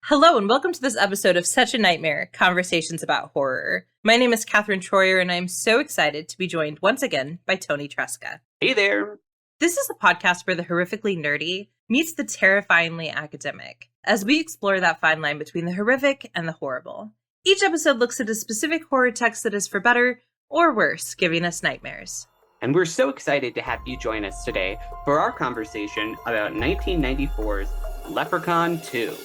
Hello and welcome to this episode of Such a Nightmare, Conversations About Horror. My name is Katherine Troyer and I'm so excited to be joined once again by Toni Tresca. Hey there! This is a podcast where the horrifically nerdy meets the terrifyingly academic, as we explore that fine line between the horrific and the horrible. Each episode looks at a specific horror text that is for better or worse, giving us nightmares. And we're so excited to have you join us today for our conversation about 1994's Leprechaun 2.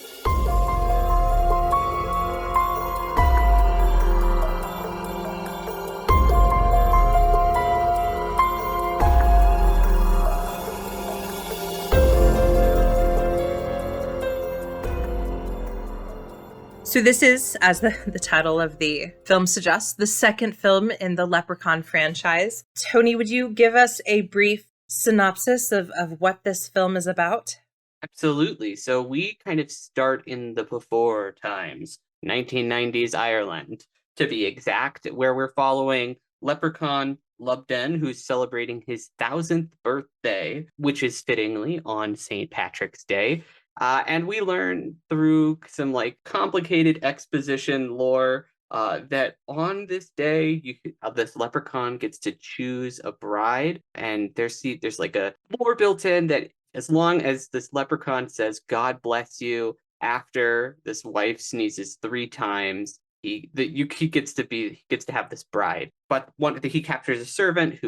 So this is, as the title of the film suggests, the second film in the Leprechaun franchise. Toni, would you give us a brief synopsis of what this film is about? Absolutely. So we kind of start in the before times, 1990s Ireland, to be exact, where we're following Leprechaun Lubden, who's celebrating his 1,000th birthday, which is fittingly on St. Patrick's Day. And we learn through some complicated exposition lore that on this day, this leprechaun gets to choose a bride, and there's like a lore built in that as long as this leprechaun says "God bless you" after this wife sneezes 3 times, he gets to have this bride. But he captures a servant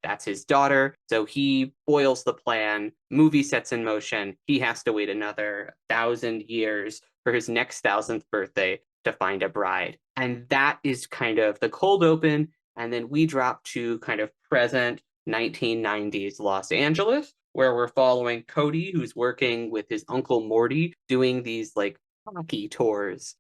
that's his daughter. So he foils the plan. Movie sets in motion. He has to wait another 1,000 years for his next 1,000th birthday to find a bride. And that is kind of the cold open. And then we drop to kind of present 1990s Los Angeles, where we're following Cody, who's working with his uncle Morty, doing these hockey tours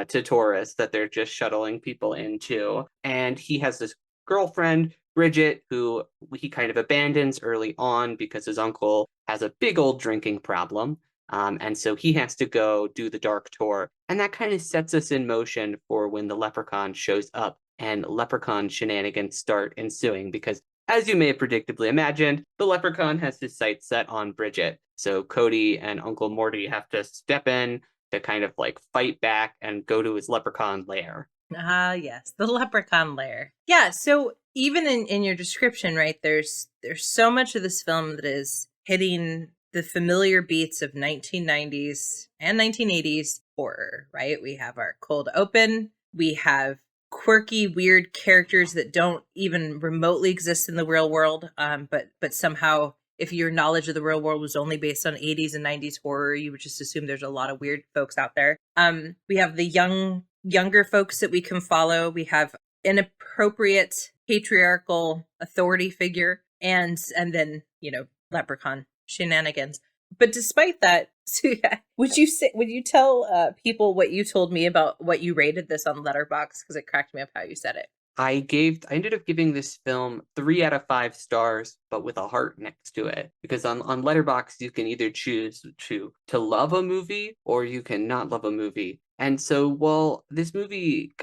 to tourists that they're just shuttling people into. And he has this girlfriend, Bridget, who he kind of abandons early on because his uncle has a big old drinking problem. And so he has to go do the dark tour. And that kind of sets us in motion for when the leprechaun shows up and leprechaun shenanigans start ensuing, because as you may have predictably imagined, the leprechaun has his sights set on Bridget. So Cody and Uncle Morty have to step in to kind of fight back and go to his leprechaun lair. Ah, yes, the leprechaun lair. Yeah, so even in your description, right, there's so much of this film that is hitting the familiar beats of 1990s and 1980s horror, right? We have our cold open, we have quirky, weird characters that don't even remotely exist in the real world, but somehow, if your knowledge of the real world was only based on 80s and 90s horror, you would just assume there's a lot of weird folks out there. We have the younger folks that we can follow. We have inappropriate patriarchal authority figure, and then leprechaun shenanigans. But despite that, so yeah, would you tell people what you told me about what you rated this on Letterboxd, because it cracked me up how you said it? I ended up giving this film 3 out of 5 stars, but with a heart next to it. Because on Letterboxd, you can either choose to love a movie or you can not love a movie. And so, while this movie,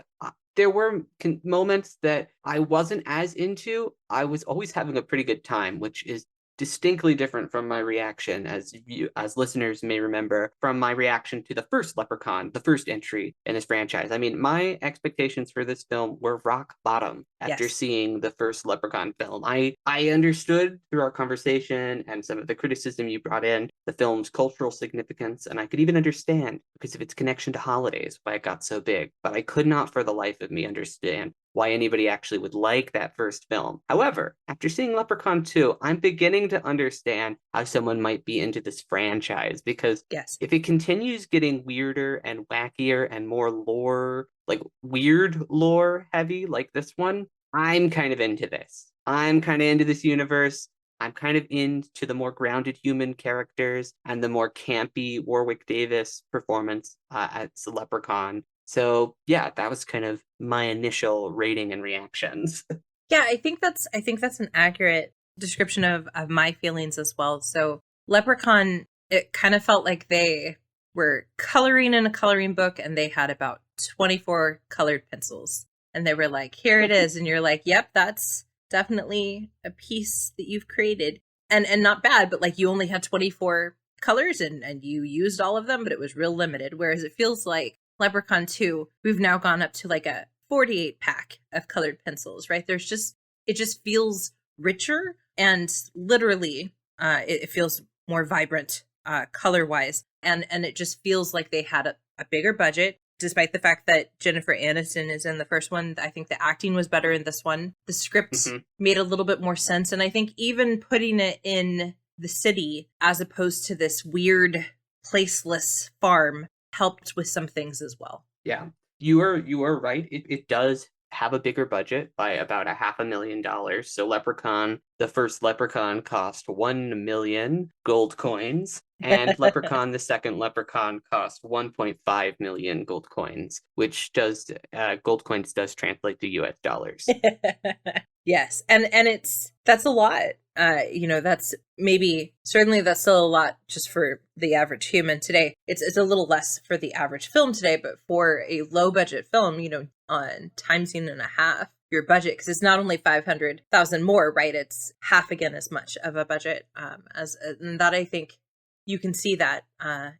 there were moments that I wasn't as into, I was always having a pretty good time, which is distinctly different from my reaction, as listeners may remember, from my reaction to the first Leprechaun, the first entry in this franchise. I mean, my expectations for this film were rock bottom after seeing the first Leprechaun film. I understood through our conversation and some of the criticism you brought in the film's cultural significance, and I could even understand, because of its connection to holidays, why it got so big. But I could not for the life of me understand why anybody actually would like that first film. However, after seeing Leprechaun 2, I'm beginning to understand how someone might be into this franchise, because if it continues getting weirder and wackier and more lore, weird lore heavy like this one, I'm kind of into this. I'm kind of into this universe. I'm kind of into the more grounded human characters and the more campy Warwick Davis performance as the Leprechaun. So yeah, that was kind of my initial rating and reactions. Yeah, I think that's an accurate description of my feelings as well. So Leprechaun, it kind of felt like they were coloring in a coloring book and they had about 24 colored pencils. And they were like, here it is. And you're like, yep, that's definitely a piece that you've created. And not bad, but you only had 24 colors and you used all of them, but it was real limited. Whereas it feels like Leprechaun 2, we've now gone up to like a 48 pack of colored pencils, right? It just feels richer and literally it feels more vibrant color wise. And it just feels like they had a bigger budget. Despite the fact that Jennifer Aniston is in the first one, I think the acting was better in this one. The script made a little bit more sense. And I think even putting it in the city as opposed to this weird placeless farm helped with some things as well. Yeah, you are right. It does have a bigger budget by about $500,000. So Leprechaun, the first Leprechaun, cost 1 million gold coins, and Leprechaun, the second Leprechaun, cost 1.5 million gold coins, which does gold coins does translate to US dollars. Yes, and that's a lot. That's certainly that's still a lot just for the average human today. It's a little less for the average film today, but for a low budget film, on times and a half your budget, because it's not only 500,000 more, right? It's half again as much of a budget and that I think you can see that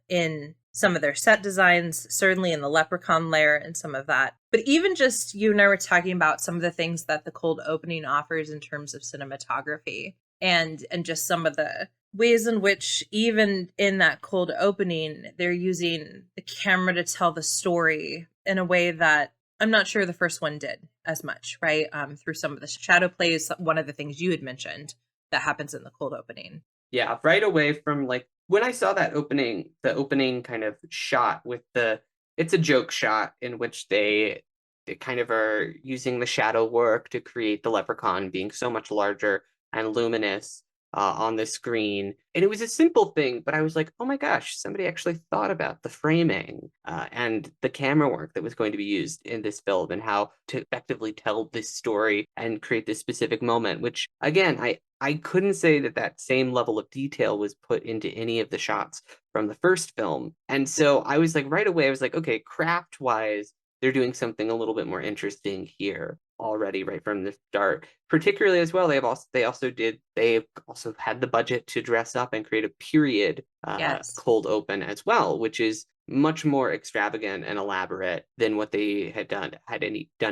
in some of their set designs, certainly in the Leprechaun lair and some of that. But even just you and I were talking about some of the things that the cold opening offers in terms of cinematography and just some of the ways in which even in that cold opening, they're using the camera to tell the story in a way that I'm not sure the first one did as much, right? Through some of the shadow plays, one of the things you had mentioned that happens in the cold opening. Yeah, right away from like when I saw that opening, the opening kind of shot with it's a joke shot in which they kind of are using the shadow work to create the leprechaun being so much larger and luminous on the screen. And it was a simple thing, but I was like, oh my gosh, somebody actually thought about the framing and the camera work that was going to be used in this film and how to effectively tell this story and create this specific moment, which again, I couldn't say that same level of detail was put into any of the shots from the first film. And so I was like, right away, I was like, okay, craft wise, they're doing something a little bit more interesting here already right from the start. Particularly as well, they also had the budget to dress up and create a period cold open as well, which is much more extravagant and elaborate than what they had done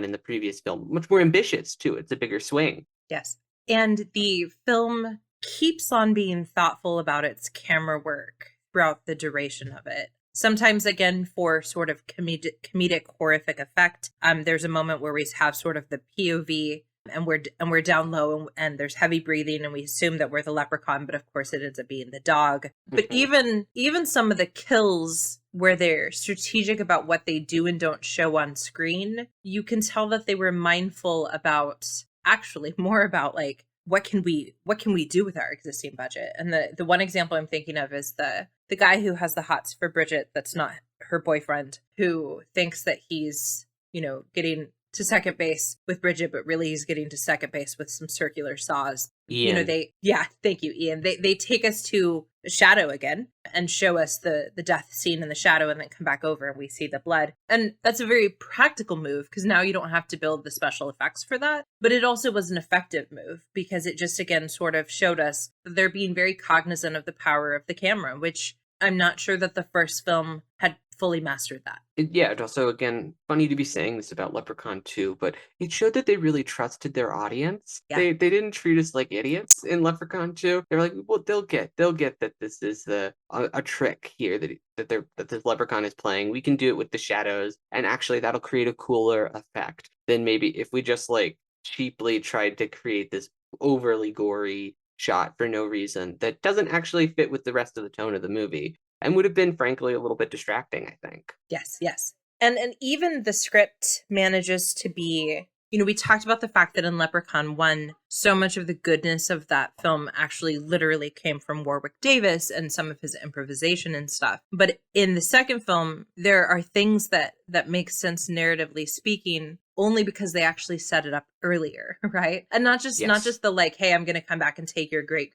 in the previous film. Much more ambitious too. It's a bigger swing. Yes. And the film keeps on being thoughtful about its camera work throughout the duration of it. Sometimes, again, for sort of comedic horrific effect. There's a moment where we have sort of the POV and we're down low and there's heavy breathing and we assume that we're the leprechaun, but of course it ends up being the dog. But even some of the kills where they're strategic about what they do and don't show on screen, you can tell that they were mindful about actually more about like what can we do with our existing budget. And the one example I'm thinking of is the guy who has the hots for Bridget that's not her boyfriend, who thinks that he's getting to second base with Bridget, but really he's getting to second base with some circular saws. Ian. Thank you, Ian. They take us to the shadow again and show us the death scene in the shadow and then come back over and we see the blood. And that's a very practical move because now you don't have to build the special effects for that. But it also was an effective move because it just, again, sort of showed us that they're being very cognizant of the power of the camera, which I'm not sure that the first film had fully mastered that. It also, again, funny to be saying this about Leprechaun 2, but it showed that they really trusted their audience. Yeah. They didn't treat us like idiots in Leprechaun 2. They were like, well, they'll get that this is a trick here that this leprechaun is playing. We can do it with the shadows, and actually that'll create a cooler effect than maybe if we just like cheaply tried to create this overly gory shot for no reason that doesn't actually fit with the rest of the tone of the movie. And would have been, frankly, a little bit distracting, I think. Yes. And even the script manages to be, we talked about the fact that in Leprechaun 1, so much of the goodness of that film actually literally came from Warwick Davis and some of his improvisation and stuff. But in the second film, there are things that make sense narratively speaking only because they actually set it up earlier, right? And not just the like, hey, I'm going to come back and take your great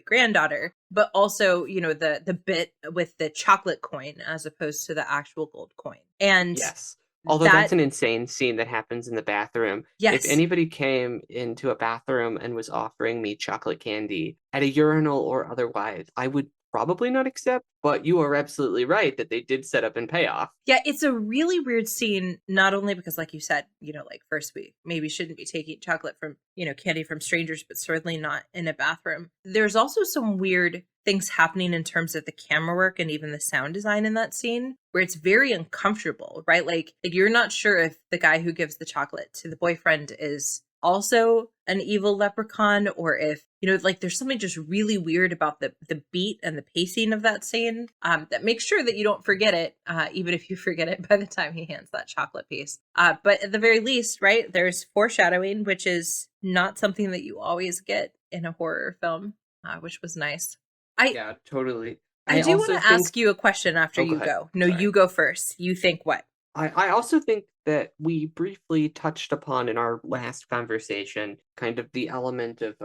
granddaughter, but also, the bit with the chocolate coin as opposed to the actual gold coin. And yes. Although that's an insane scene that happens in the bathroom. Yes. If anybody came into a bathroom and was offering me chocolate candy at a urinal or otherwise, I would probably not accept, but you are absolutely right that they did set up and pay off. Yeah, it's a really weird scene, not only because, like you said, like first we maybe shouldn't be taking chocolate from, candy from strangers, but certainly not in a bathroom. There's also some weird things happening in terms of the camera work and even the sound design in that scene where it's very uncomfortable, right? Like you're not sure if the guy who gives the chocolate to the boyfriend is also an evil leprechaun, or if like there's something just really weird about the beat and the pacing of that scene that makes sure that you don't forget it, even if you forget it by the time he hands that chocolate piece. But at the very least, right, there's foreshadowing, which is not something that you always get in a horror film, which was nice. Yeah, totally. I I do want also to think, ask you a question after oh, go you ahead. go. No, Sorry. you go first. You think what? I also think that we briefly touched upon in our last conversation kind of the element of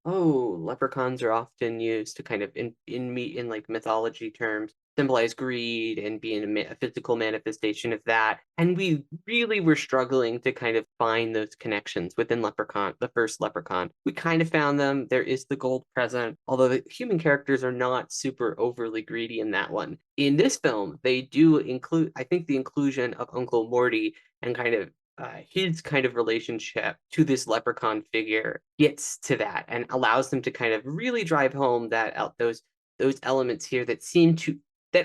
leprechauns are often used to kind of in like mythology terms symbolize greed and being a physical manifestation of that. And we really were struggling to kind of find those connections within Leprechaun, the first Leprechaun. We kind of found them. There is the gold present, although the human characters are not super overly greedy in that one. In this film, they do include, I think, the inclusion of Uncle Morty and kind of his kind of relationship to this leprechaun figure gets to that and allows them to kind of really drive home that those elements here that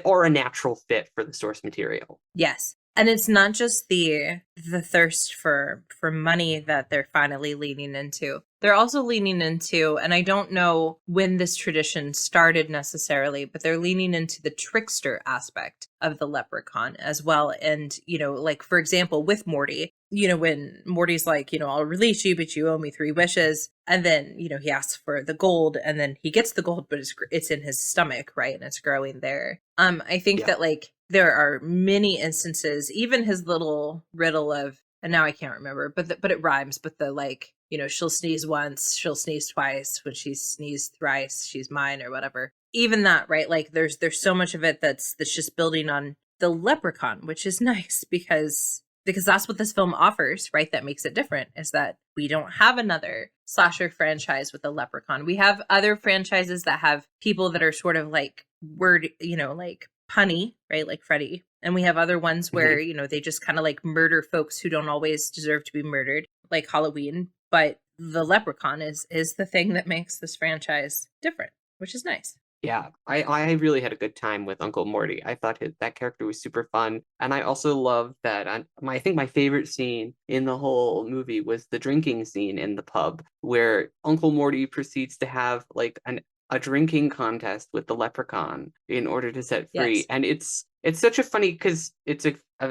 are a natural fit for the source material. Yes. And it's not just the thirst for money that they're finally leaning into. They're also leaning into, and I don't know when this tradition started necessarily, but they're leaning into the trickster aspect of the leprechaun as well. And, like for example, with Morty, when Morty's like, I'll release you, but you owe me 3 wishes. And then, he asks for the gold and then he gets the gold, but it's in his stomach, right? And it's growing there. I think Yeah. that like there are many instances, even his little riddle of, and now I can't remember, but it rhymes, but the like, she'll sneeze once, she'll sneeze twice, when she sneezed thrice, she's mine or whatever. Even that, right? Like there's so much of it that's just building on the leprechaun, which is nice because that's what this film offers, right? That makes it different is that we don't have another slasher franchise with a leprechaun. We have other franchises that have people that are sort of like like punny, right? Like Freddy. And we have other ones where, they just kind of like murder folks who don't always deserve to be murdered, like Halloween. But the leprechaun is the thing that makes this franchise different, which is nice. Yeah, I really had a good time with Uncle Morty. I thought that character was super fun, and I also love that. I think my favorite scene in the whole movie was the drinking scene in the pub, where Uncle Morty proceeds to have like a drinking contest with the leprechaun in order to set free, Yes. and it's such a funny because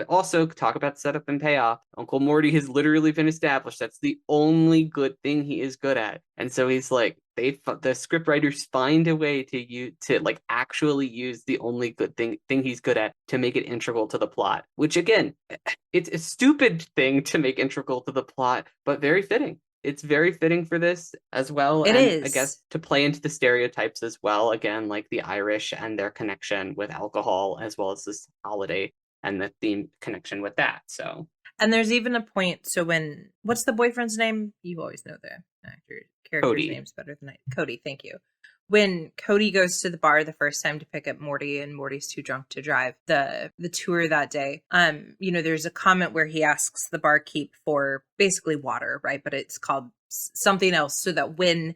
also talk about setup and payoff. Uncle Morty has literally been established. That's the only good thing he is good at, and so he's like the script writers find a way to like actually use the only good thing he's good at to make it integral to the plot. Which again, it's a stupid thing to make integral to the plot, but very fitting. It's very fitting for this as well, It and I guess is. to play into the stereotypes as well. Again, like the Irish and their connection with alcohol, as well as this holiday and the theme connection with that. So, And there's even a point. So what's the boyfriend's name? You always know the character's Cody. names better than I. Cody, thank you. When Cody goes to the bar the first time to pick up Morty and Morty's too drunk to drive the tour that day, there's a comment where he asks the barkeep for basically water, right? But it's called something else so that when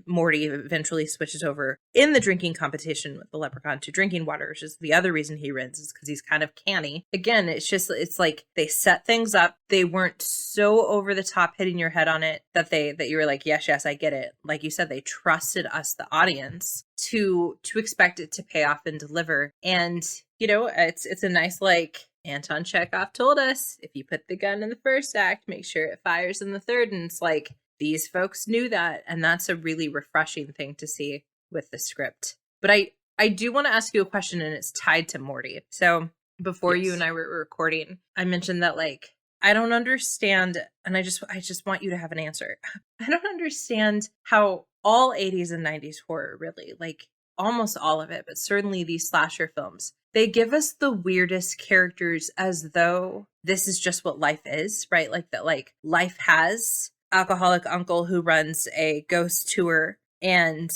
Morty eventually switches over in the drinking competition with the leprechaun to drinking water, which is the other reason he wins, is because he's kind of canny. Again, it's like they set things up. They weren't so over the top hitting your head on it that you were like, yes, I get it. Like you said, they trusted us, the audience, to expect it to pay off and deliver. And, it's a nice like Anton Chekhov told us, if you put the gun in the first act, make sure it fires in the third. And it's like, these folks knew that, and that's a really refreshing thing to see with the script. But I do want to ask you a question, and it's tied to Morty. So before you and Yes. I were recording, I mentioned that like I don't understand, and I just want you to have an answer. I don't understand how all 80s and 90s horror, really, like almost all of it, but certainly these slasher films, they give us the weirdest characters as though this is just what life is, right? Like that, like life has alcoholic uncle who runs a ghost tour and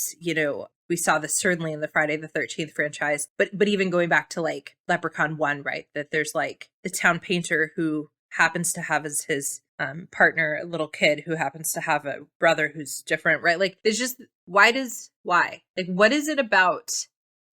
we saw this certainly in the Friday the 13th franchise, but even going back to like Leprechaun 1, right? That there's like the town painter who happens to have as his partner a little kid who happens to have a brother who's different, right? Like there's just why? Like what is it about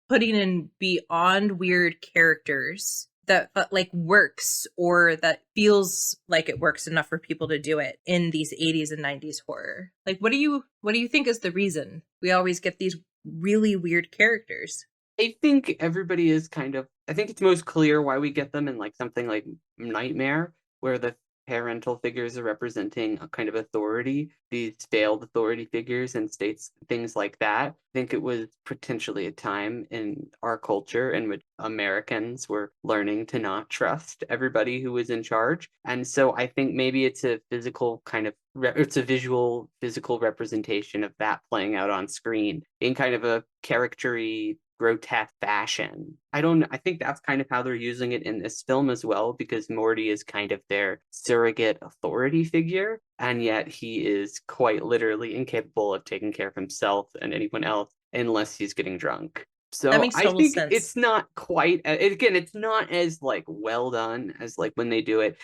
putting in beyond weird characters that like works, or that feels like it works enough for people to do it in these 80s and 90s horror? Like what do you think is the reason we always get these really weird characters? I think everybody is I think it's most clear why we get them in like something like Nightmare, where the parental figures are representing a kind of authority, these failed authority figures and states, things like that. I think it was potentially a time in our culture in which Americans were learning to not trust everybody who was in charge. And so I think maybe it's a physical it's a visual, physical representation of that playing out on screen in kind of a charactery, grotesque fashion. I think that's kind of how they're using it in this film as well, because Morty is kind of their surrogate authority figure, and yet he is quite literally incapable of taking care of himself and anyone else unless he's getting drunk. That So makes I total think sense. it's not quite, again, it's not as like well done as like when they do it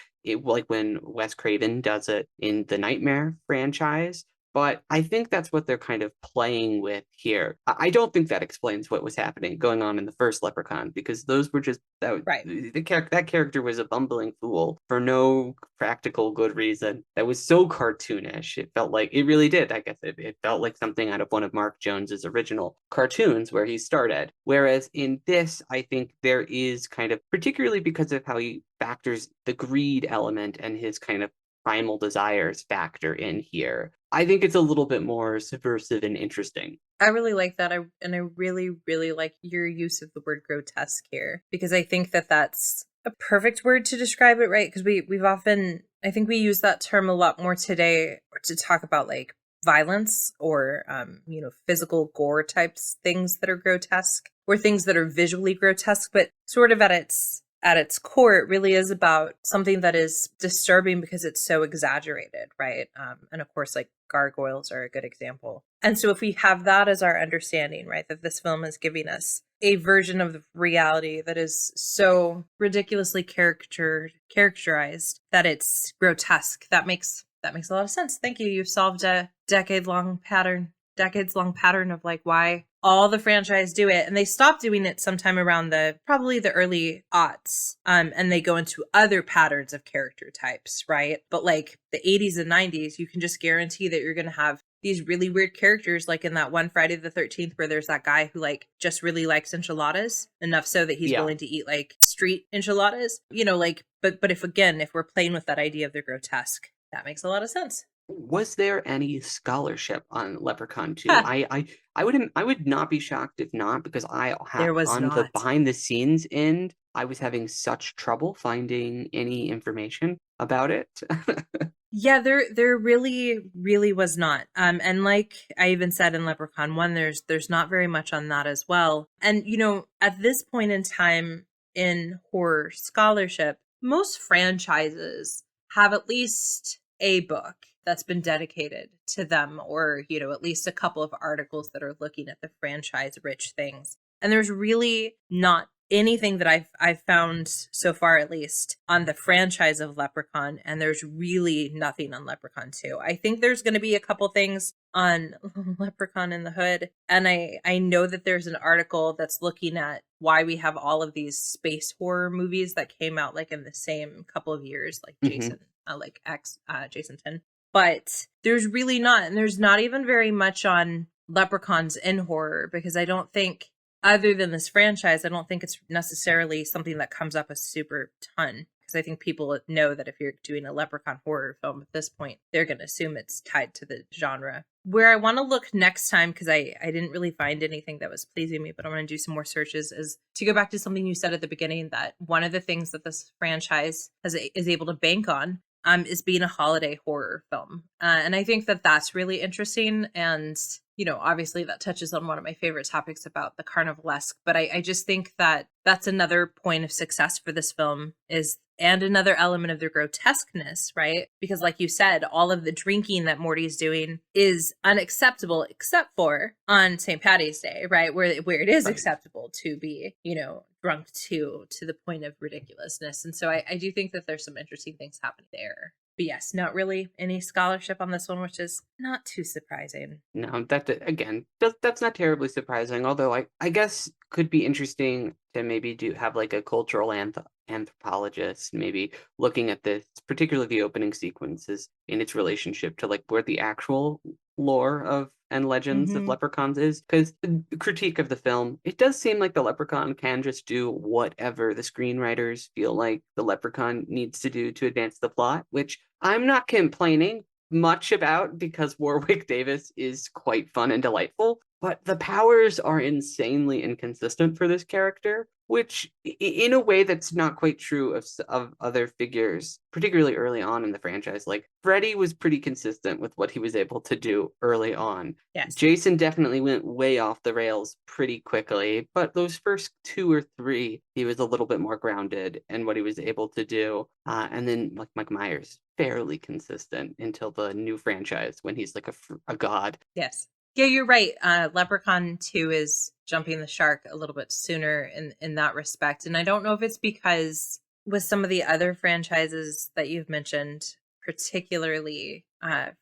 like when Wes Craven does it in the Nightmare franchise. But I think that's what they're kind of playing with here. I don't think that explains what was happening going on in the first Leprechaun, because those were just Right. that character was a bumbling fool for no practical good reason. That was so cartoonish. It felt like it really did. I guess it felt like something out of one of Mark Jones's original cartoons where he started. Whereas in this, I think there is kind of, particularly because of how he factors the greed element and his kind of primal desires factor in here. I think it's a little bit more subversive and interesting. I really like that. I really, really like your use of the word grotesque here, because I think that that's a perfect word to describe it, right? Because we've often, I think we use that term a lot more today to talk about like violence or physical gore types, things that are grotesque or things that are visually grotesque, but sort of at its core, it really is about something that is disturbing because it's so exaggerated, right? And of course, like gargoyles are a good example. And so if we have that as our understanding, right, that this film is giving us a version of reality that is so ridiculously characterized that it's grotesque, that makes a lot of sense. Thank you. You've solved a decades-long pattern of like why all the franchise do it, and they stopped doing it sometime around probably the early aughts, and they go into other patterns of character types, right? But like the 80s and 90s, you can just guarantee that you're going to have these really weird characters, like in that one Friday the 13th where there's that guy who like just really likes enchiladas enough so that he's Yeah. willing to eat like street enchiladas, like but if we're playing with that idea of the grotesque, that makes a lot of sense. Was there any scholarship on Leprechaun 2? Huh, I would not be shocked if not, because I there was on the not. behind the scenes end, I was having such trouble finding any information about it. Yeah, there really, really was not. And like I even said in Leprechaun 1, there's not very much on that as well. And at this point in time in horror scholarship, most franchises have at least a book that's been dedicated to them, or at least a couple of articles that are looking at the franchise rich things. And there's really not anything that I've found so far, at least on the franchise of Leprechaun, and there's really nothing on Leprechaun 2. I think there's going to be a couple things on Leprechaun in the Hood, and I know that there's an article that's looking at why we have all of these space horror movies that came out like in the same couple of years, like Mhm. Jason 10. But there's really not, and there's not even very much on leprechauns in horror, because I don't think, other than this franchise, I don't think it's necessarily something that comes up a super ton. Because I think people know that if you're doing a leprechaun horror film at this point, they're going to assume it's tied to the genre. Where I want to look next time, because I didn't really find anything that was pleasing me, but I want to do some more searches, is to go back to something you said at the beginning, that one of the things that this franchise is able to bank on is being a holiday horror film. And I think that that's really interesting. And, obviously that touches on one of my favorite topics about the carnivalesque. But I just think that that's another point of success for this film, is and another element of the grotesqueness, right? Because like you said, all of the drinking that Morty's doing is unacceptable except for on St. Patty's Day, right? Where it is Right. acceptable to be, drunk to the point of ridiculousness. And so I do think that there's some interesting things happening there. But yes, not really any scholarship on this one, which is not too surprising. No, again, that's not terribly surprising. Although I guess could be interesting to maybe have like a cultural anthropologist, maybe looking at this, particularly the opening sequences in its relationship to like where the actual lore of and legends of Mm-hmm. leprechauns is. Because the critique of the film, it does seem like the leprechaun can just do whatever the screenwriters feel like the leprechaun needs to do to advance the plot, which I'm not complaining much about because Warwick Davis is quite fun and delightful, but the powers are insanely inconsistent for this character, which in a way that's not quite true of other figures, particularly early on in the franchise. Like Freddy was pretty consistent with what he was able to do early on. Yes. Jason definitely went way off the rails pretty quickly, but those first two or three, he was a little bit more grounded in what he was able to do. And then like Mike Myers, fairly consistent until the new franchise when he's like a god. Yes. Yeah, you're right. Leprechaun 2 is jumping the shark a little bit sooner in that respect. And I don't know if it's because with some of the other franchises that you've mentioned, particularly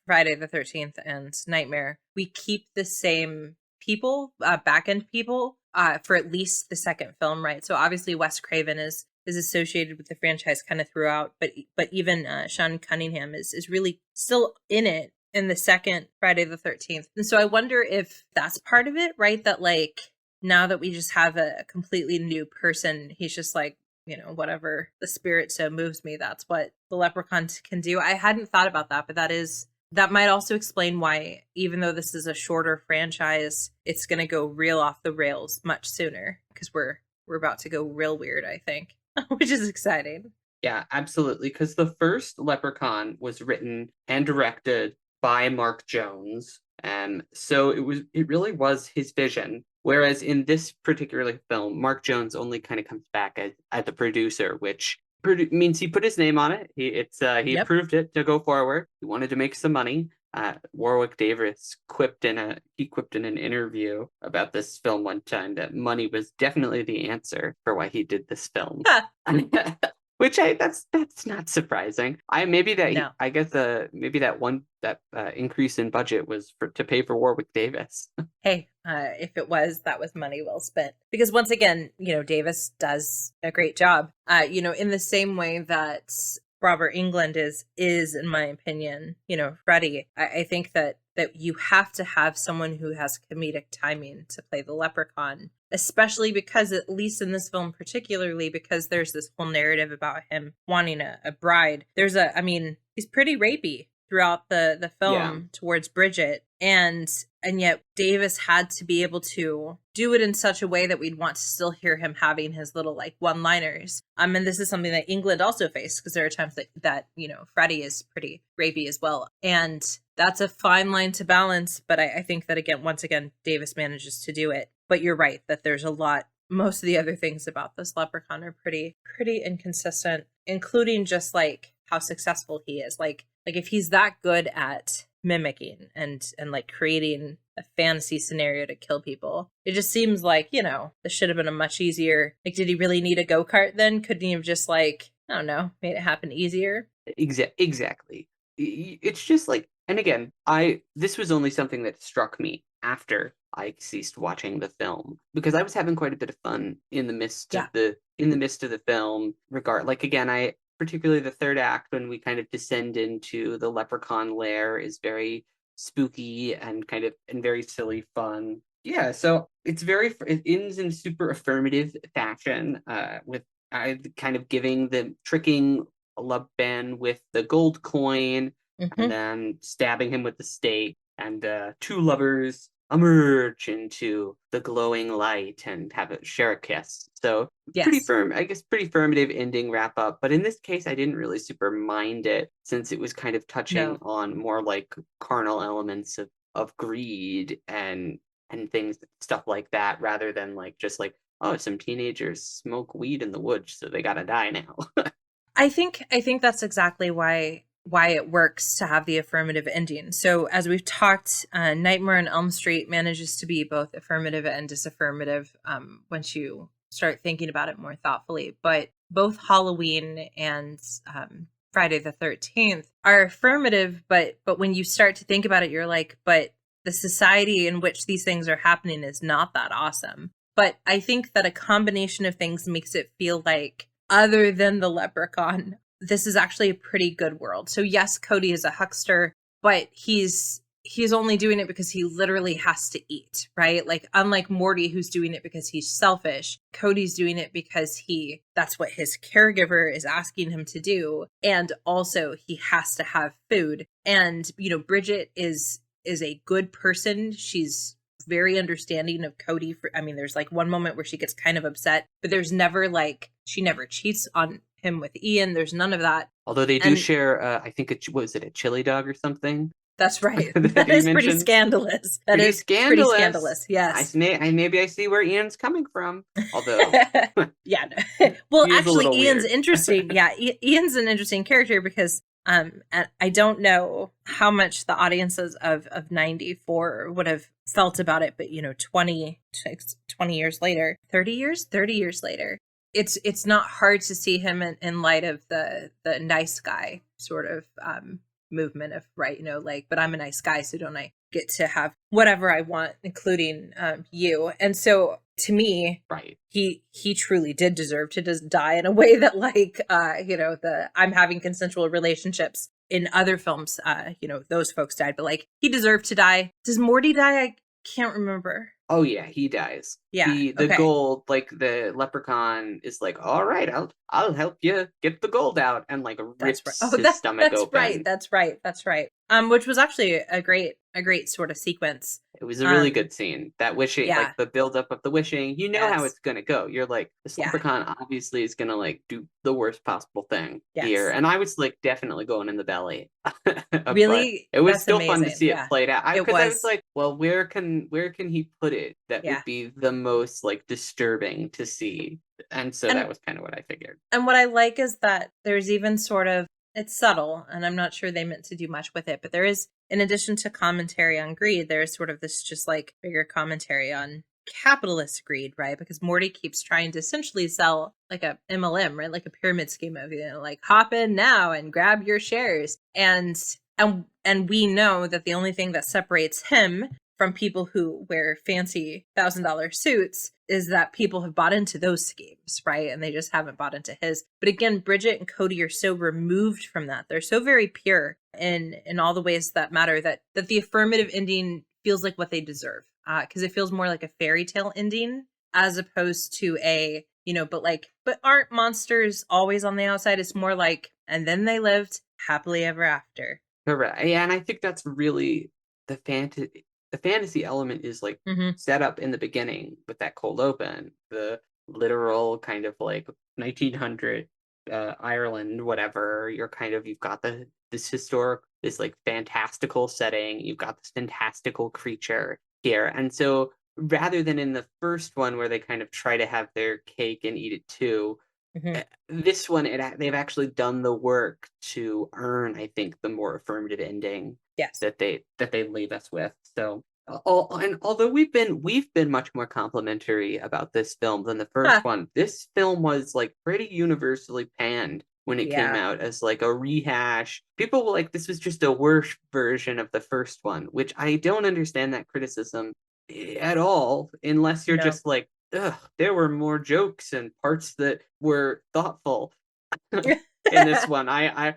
Friday the 13th and Nightmare, we keep the same people, back end people, for at least the second film, right? So obviously Wes Craven is associated with the franchise kind of throughout, but even Sean Cunningham is really still in it in the second Friday the 13th. And so I wonder if that's part of it, right? That like now that we just have a completely new person, he's just like, whatever the spirit so moves me, that's what the leprechaun can do. I hadn't thought about that, but that might also explain why, even though this is a shorter franchise, it's going to go real off the rails much sooner because we're about to go real weird, I think, which is exciting. Yeah, absolutely. Because the first Leprechaun was written and directed by Mark Jones. So it really was his vision. Whereas in this particular film, Mark Jones only kind of comes back as a producer, which means he put his name on it. He Yep. approved it to go forward. He wanted to make some money. Warwick Davis quipped in an interview about this film one time that money was definitely the answer for why he did this film. Which that's not surprising. No. I guess maybe that increase in budget was to pay for Warwick Davis. Hey, if it was, that was money well spent. Because once again, Davis does a great job. In the same way that Robert England is in my opinion, Freddy. I think that you have to have someone who has comedic timing to play the leprechaun, especially because, at least in this film particularly, because there's this whole narrative about him wanting a bride. He's pretty rapey throughout the Yeah, film towards Bridget, and yet Davis had to be able to do it in such a way that we'd want to still hear him having his little like one-liners. And this is something that England also faced, because there are times that Freddy is pretty rapey as well, and that's a fine line to balance. But I think that once again Davis manages to do it. But you're right that there's a lot. Most of the other things about this leprechaun are pretty inconsistent, including just like how successful he is. Like if he's that good at mimicking and like creating a fantasy scenario to kill people, it just seems like, this should have been a much easier, like, did he really need a go-kart then? Couldn't he have just like, I don't know, made it happen easier? exactly. It's just like, and again, this was only something that struck me after I ceased watching the film, because I was having quite a bit of fun in the midst of Yeah. the film. Like again, I particularly the third act, when we kind of descend into the leprechaun lair, is very spooky and very silly fun. Yeah, so it ends in super affirmative fashion, with kind of tricking Ben with the gold coin, and Mm-hmm. then stabbing him with the stake, and two lovers emerge into the glowing light and share a kiss. So pretty Yes. firm, I guess, pretty affirmative ending wrap up. But in this case, I didn't really super mind it, since it was kind of touching No. on more like carnal elements of greed and things, stuff like that, rather than like just like, oh, some teenagers smoke weed in the woods, so they gotta die now. I think that's exactly why it works to have the affirmative ending. So as we've talked, Nightmare on Elm Street manages to be both affirmative and disaffirmative once you start thinking about it more thoughtfully. But both Halloween and Friday the 13th are affirmative, but when you start to think about it, you're like, but the society in which these things are happening is not that awesome. But I think that a combination of things makes it feel like, other than the leprechaun, this is actually a pretty good world. So yes, Cody is a huckster, but he's only doing it because he literally has to eat, right? Like, unlike Morty, who's doing it because he's selfish, Cody's doing it because that's what his caregiver is asking him to do. And also he has to have food. And, Bridget is a good person. She's very understanding of Cody. There's like one moment where she gets kind of upset, but there's never she never cheats on him with Ian. There's none of that. Although they do share, I think was it a chili dog or something? That's right. that That is pretty mentioned? scandalous. That Pretty is scandalous. pretty scandalous. Yes. Maybe I see where Ian's coming from. Although, yeah. No. Well, he is a actually, little Ian's weird. interesting. Yeah, Ian's an interesting character because and I don't know how much the audiences of 94 would have felt about it, but 20 years later, 30 years later, it's not hard to see him in light of the nice guy sort of movement of, right, but I'm a nice guy, so don't I get to have whatever I want, including you. And so to me, right, he truly did deserve to just die in a way that the I'm having consensual relationships in other films, those folks died, but he deserved to die. Does Morty die? I can't remember. Oh yeah, he dies. Yeah, The gold, the leprechaun is like, all right, I'll help you get the gold out, and rips his stomach open. That's right. Which was actually a great sort of sequence. It was a really good scene. That wishing, yeah. the buildup of the wishing, how it's gonna go. You're like, this leprechaun obviously is gonna do the worst possible thing here. And I was definitely going in the belly. Really? It was That's still amazing. fun to see it played out. Because I was like, well, where can he put it that would be the most disturbing to see? And so that was kind of what I figured. And what I like is that there's even sort of, it's subtle, and I'm not sure they meant to do much with it, but there is, in addition to commentary on greed, there's sort of this just bigger commentary on capitalist greed, right? Because Morty keeps trying to essentially sell a MLM, right? Like a pyramid scheme of, hop in now and grab your shares. And we know that the only thing that separates him from people who wear fancy $1,000 suits is that people have bought into those schemes, right? And they just haven't bought into his. But again, Bridget and Cody are so removed from that. They're so very pure in all the ways that matter, that the affirmative ending feels like what they deserve. Because it feels more like a fairy tale ending as opposed to a, but aren't monsters always on the outside? It's more like, and then they lived happily ever after. Correct. Yeah, and I think that's really the fantasy element is set up in the beginning with that cold open, the literal kind of 1900 Ireland, whatever. You've got this historic, this fantastical setting. You've got this fantastical creature here, and so rather than in the first one where they kind of try to have their cake and eat it too. This one, they've actually done the work to earn, I think, the more affirmative ending. Yes. That they leave us with. So, and although we've been much more complimentary about this film than the first one, this film was pretty universally panned when it came out as a rehash. People were like, this was just a worse version of the first one, which I don't understand that criticism at all, unless you're just ugh, there were more jokes and parts that were thoughtful in this one. I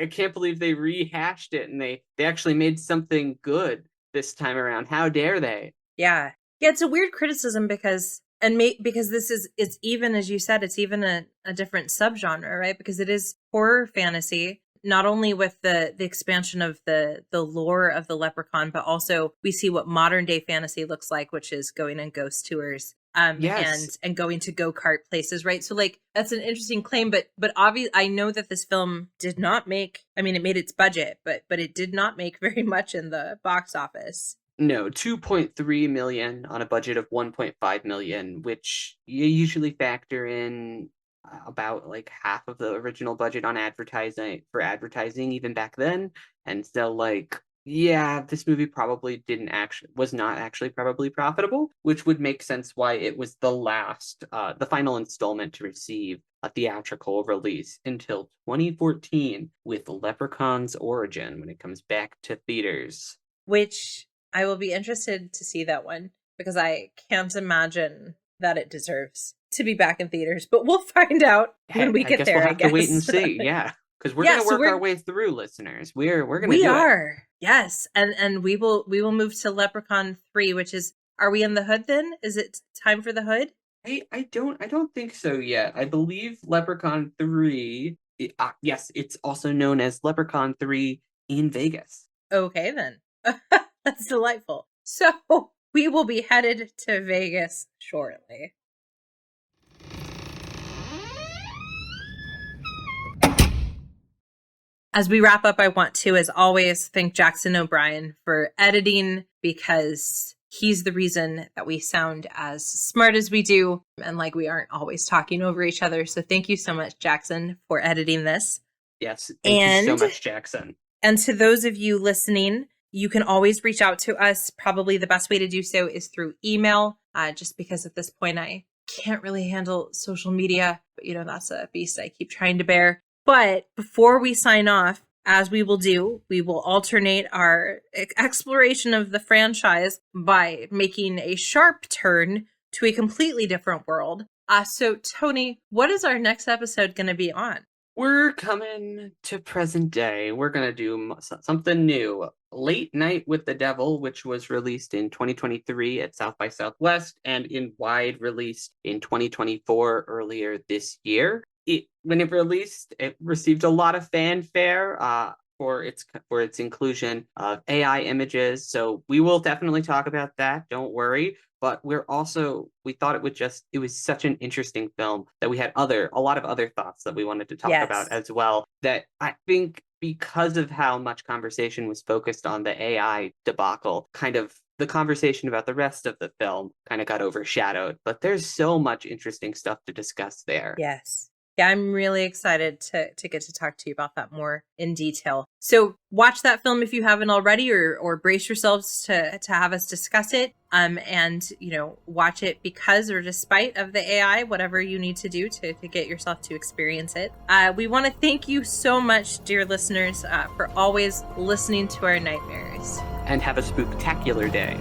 can't believe they rehashed it and they actually made something good this time around. How dare they? Yeah, it's a weird criticism because it's even, as you said, it's even a different subgenre, right? Because it is horror fantasy, not only with the expansion of the lore of the leprechaun, but also we see what modern day fantasy looks like, which is going on ghost tours. Yes. and going to go-kart places, right? So that's an interesting claim, but obviously I know that this film did not make, it made its budget, but it did not make very much in the box office. No, 2.3 million on a budget of 1.5 million, which you usually factor in about like half of the original budget on advertising even back then. And so like yeah, this movie probably didn't actually was not actually probably profitable, which would make sense why it was the final installment to receive a theatrical release until 2014 with Leprechaun's Origin when it comes back to theaters. Which I will be interested to see that one because I can't imagine that it deserves to be back in theaters, but we'll find out when Hey, we I get guess we'll there, I have to wait and guess. see. Yeah, because we're Yeah, gonna so work our way through, listeners. We're gonna we do it. are. Yes. And we will move to Leprechaun 3, which is, are we in the hood then? Is it time for the hood? I don't think so yet. I believe Leprechaun 3. Yes, it's also known as Leprechaun 3 in Vegas. Okay then. That's delightful. So we will be headed to Vegas shortly. As we wrap up, I want to, as always, thank Jackson O'Brien for editing because he's the reason that we sound as smart as we do and like we aren't always talking over each other. So thank you so much, Jackson, for editing this. Yes, thank you so much, Jackson. And to those of you listening, you can always reach out to us. Probably the best way to do so is through email, just because at this point I can't really handle social media. But, that's a beast I keep trying to bear. But before we sign off, as we will do, we will alternate our exploration of the franchise by making a sharp turn to a completely different world. So, Toni, what is our next episode going to be on? We're coming to present day. We're going to do something new. Late Night with the Devil, which was released in 2023 at South by Southwest and in wide release in 2024 earlier this year. When it released, it received a lot of fanfare for its inclusion of AI images. So we will definitely talk about that. Don't worry. But we thought it was such an interesting film that we had a lot of other thoughts that we wanted to talk about as well. That I think because of how much conversation was focused on the AI debacle, kind of the conversation about the rest of the film kind of got overshadowed. But there's so much interesting stuff to discuss there. Yes. Yeah, I'm really excited to get to talk to you about that more in detail. So watch that film if you haven't already, or brace yourselves to have us discuss it. And watch it because or despite of the AI, whatever you need to do to get yourself to experience it. We want to thank you so much, dear listeners, for always listening to our nightmares. And have a spooktacular day.